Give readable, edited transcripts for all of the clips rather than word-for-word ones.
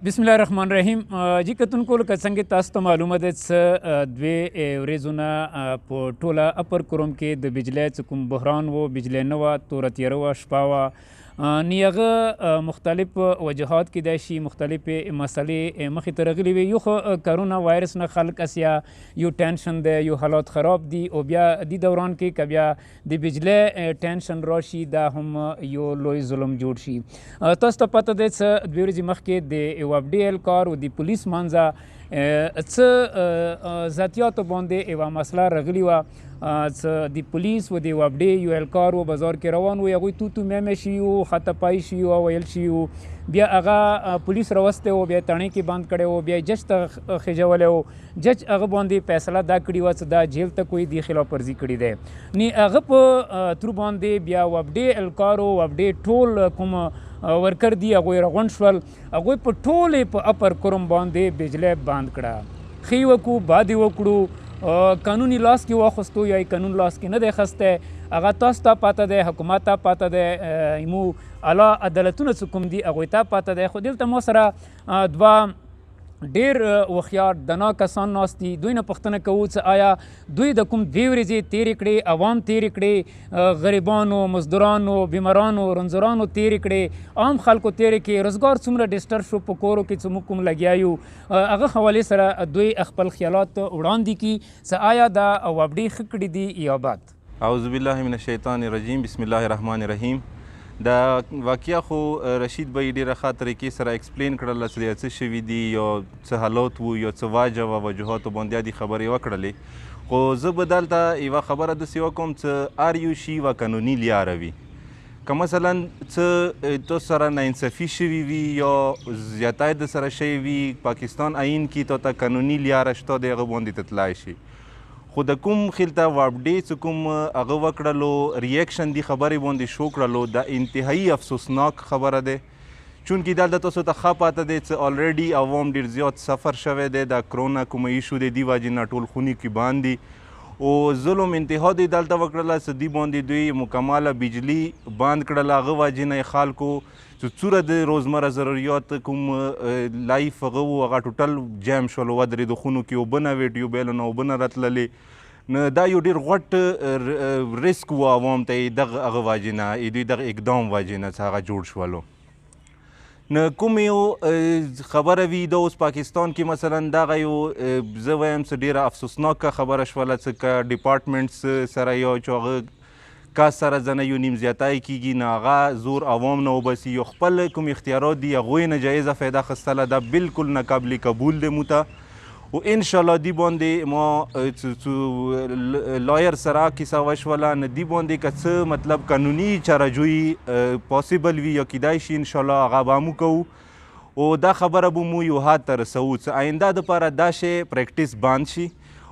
بسم الله الرحمن الرحیم جی کتونکو لکه څنګه تاسو ته معلومه ده چې دوی ورځونه په ټوله اپر کروم کې د بجلی څه کوم بحران و بجلی نه وه توره تیاره وه شپه وه نو هغه مختلف وجهات کیدای شي مختلفې مسلې مخې ته راغلي وي یو خو کرونا وایرس نه خلک اسیا یو ټینشن دی یو حالات خراب دي او بیا دې دوران کې که بیا د بجلی ټینشن راشي دا هم یو لوی ظلم جوړ شي تاسو ته پته دی چې دوې ورځې مخکې د یو اپډیل کار او د پولیس منځه څه ذاتیاتو باندې یوه مسله راغلې وه څه د پولیس و د یو اپډې یو الکار و بازار کې روان و هغوی تو میمې شوي وو خطاپایي شوي وو ویل شوي وو بیا هغه پولیس راوستی و بیا تڼۍ کې بند کړی و بیا جج ته خېژولی و جج هغه باندې فیصله دا کړې وه چې دا جیل ته کوی د خلاف ورزي کړې دی نو هغه په ترو باندې بیا یو اپډې الکار و اپډې ټول کوم ورکر دي هغوی راغونډ شول هغوی په ټولې په اپر کروم باندې بجلی بند کړه ښې وکړو باد یې وکړو قانوني لاس کې واخیستو یا قانون لاس کې نه دی اخیستی هغه تاسو ته پاته دی حکومت ته پاته دی مو اعلی عدالتونه چې کوم دي هغوی ته پاته دی خو دلته ما سره دوه ډیر وخیار دنا کسان ناست دي دوی نه پوښتنه کوو چې آیا دوی د کوم دوې ورځې تېرې کړې عوام تېرې کړې غریبانو مزدورانو بیمارانو رنځورانو تېرې کړې عام خلکو تېرې کړې روزګار څومره ډسټرب شو په کورو کې چې موږ کوم لګیا یو هغه حوالې سره دوی خپل خیالات وړاندې کړي چې آیا دا اپډې ښه کړي دي یا بد اعوذ بالله من الشیطان الرجیم بسم الله الرحمن الرحیم دا واقعیا خو رشید به یې ډېره ښه طریقې سره ایکسپلین کړله چې څه شوي دي یا څه حالات وو یا څه واجه وه وجوهاتو باندې دې خبرې وکړلې خو زه به دلته یوه خبره داسې وکړم چې هر یو شي یوه قانوني لاره وي که مثلا څه تو سره ناانصافي شوي وي یا زیاتی در سره شوی وي پاکستان آئین کې تا ته قانوني لاره شته د هغه باندې ته تلای شي خو د کوم خلته اپډې چې کوم هغه وکړلو ریاکشن دی خبرې باندې شو کړلو دا انتهایی افسوسناک خبره ده چونکې دلته تاسو ته ښه پاته دی چې الریډي عوام ډېر زیات سفر شوی دی دا کرونا کومه ایشو دی دې وجې نه ټول خونې کې بند دي او ظلم انتها دی دلته وکړله چې دې باندې دوی مکمله بجلی بند کړله هغه وجې نه یې خلکو چې څومره د روزمره ضروریات کوم لایف هغه و هغه ټوټل جام شول ودرېدو خونو کې اوبه نه وې ټیوبیلو نه اوبه نه راتللې نو دا یو ډېر غټ ریسک و عوام ته یې دغه هغه وجې نه دوی دغه اقدام وجې نه چې هغه جوړ شولو نو کوم یو خبره وي د اوس پاکستان کې مثلا دغه یو زه وایم چې ډېره افسوسناکه خبره شوله چې که ډپارټمنټس سره یو چې هغه کس سره زنه یو نیم زیاتی کیږي نو هغه زور عوام نه وباسي یو خپل کوم اختیارات دي هغوی نه جایزه فایده اخیستله دا بالکل نه قابل قبول دی موته و انشاءالله دی باندې ما لایر سره کیسه وشوله نو دی باندې که څه مطلب قانوني چارهجویي پاسیبل وي یا کیدای شي انشاءالله هغه به هم وکوو او دا خبره به مو یو حد ته رسوو چې آینده دپاره دا شی پریکټیس بند شي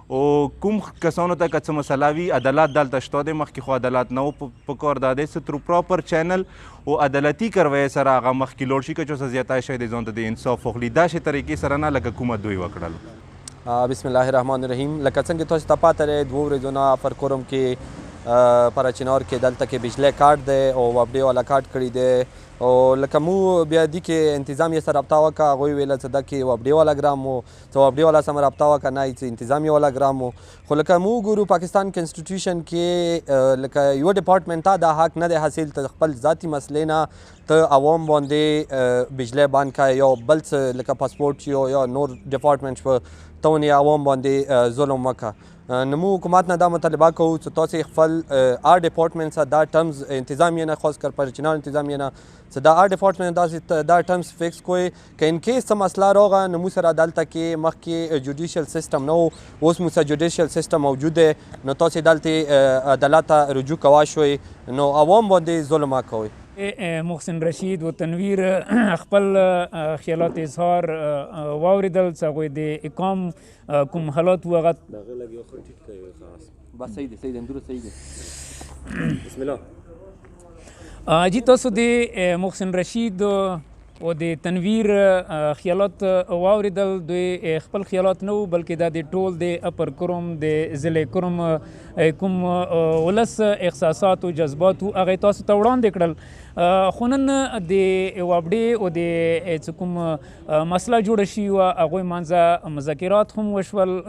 او کوم کسانو ته که څه مسله وي عدالت دلته شته دی مخکې خو عدالت نه و په کار دا دی چې ترو پراپر چینل او عدالتي کرویې سره هغه مخکې لوړ شي که چا څه زیاتی شی دی ځان ته د انصاف واخلي داسې طریقې سره نه لکه کومه دوی وکړل بسم الله الرحمن الرحیم لکه څنګه تاسو ته پاته دی دوه ورځو نه اپر کروم کې پر چنار کې دلته کې بجلی کارت دی او اپډې والا کارت کړی دی او لکه مو بیا دي کې انتظامیه سره رابطه وکړه هغوی ویله چې دا کې یو اپډې والا ګرام و چې اپډې والا سره رابطه وکړه نه چې انتظامیه والا ګرام و خو لکه مو ګورو پاکستان کنسټیټیوشن کې لکه یوه ډپارټمنټ ته دا حق نه دی حاصل ته خپل ذاتي مسلې نه ته عوام باندې بجلی بند کړه یا بل څه لکه پاسپورټ شي یا نور ډپارټمنټ شوه ته ونې عوام باندې ظلم وکړه نو موږ حکومت نه دا مطالبه کوو چې تاسې خپل هر ډپارټمنټ سره دا ټرمز انتظامیه نه خاص کر پر چنار انتظامیه نه چې دا هر ډپارټمنټ داسې دا ټرمز فکس کوی که ان کیس څه مسله راغله نو موږ سره دلته کې مخکې جوډیشل سیسټم نه و اوس موږ سره جوډیشل سیسټم موجود دی نو تاسې دلته عدالت ته رجوع کولی شوئ نو عوام باندې ظلم مه کوئ محسن رشید و تنویر خپل خیالات اظهار واوریدل چې هغوی د اقام کوم حالات و هغه بس صحیح دی اندورو صحیح دی بسم الله جی تاسو د محسن رشید او د تنویر خیالات واوریدل. دوی خپل خیالات نه وو بلکې دا د ټول د اپر کروم د ضلع کروم کوم ولس احساسات او جذبات وو هغه تاسو ته وړاندې کړل. خو نن د وابډې او د څه کوم مسله جوړه شوې وه هغوی منځه مذاکرات هم وشول.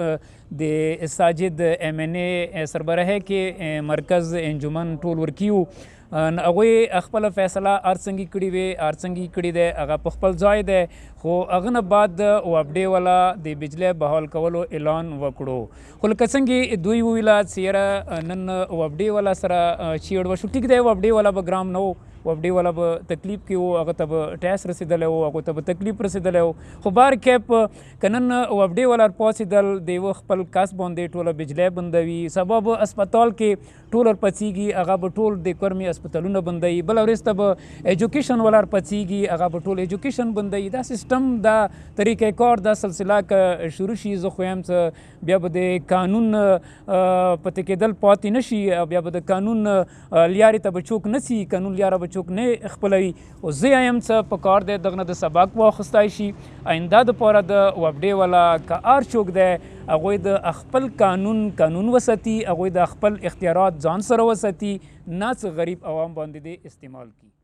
د ساجد ایم این ای سربراهۍ کې مرکز انجمن ټول ورکي وو. هغوی خپله فیصله هر څنګه کړې وې هر څنګه کړې دی هغه په خپل ځای دی. خو هغه نه بعد وابډې والا د بجلی بحال کولو اعلان وکړو. خو لکه څنګه دوی وویله چې یاره نن وابډې والا سره چیړ وشو. ټیک دی وابډې والا به ګرام نه و وابډې والا به تکلیف کې و هغه ته به ټیس رسېدلی و هغو ته به تکلیف رسېدلی و. خو بار کیپ که نن وابډې والا پاڅېدل د یوه خپل کس باندې ټوله بجلی بندوي سبا به اسپتال کې ټول ورپڅېږي هغه به ټول د کرمي اسپتالونه بندوي. بله ورځ ته به ایجوکیشن والا ورپڅېږي هغه به ټول ایجوکیشن بندوي. دا سیسټم دا طریقې کار دا سلسله که شروع شي زه خو یم څه بیا به د قانون پتې کېدل پاتې نه شي بیا به د قانون لیارې ته به څوک نه سي قانون لیاره به څوک نه خپلوي. او زه یم څه په کار دی دغه نه د سبق واخیستی شي آینده دپاره د وابډې والا که هر څوک دی هغوی د خپل قانون وساتي هغوی د خپل اختیارات ځان سره وساتي نه څه غریب عوام باندې دې استعمال کړي.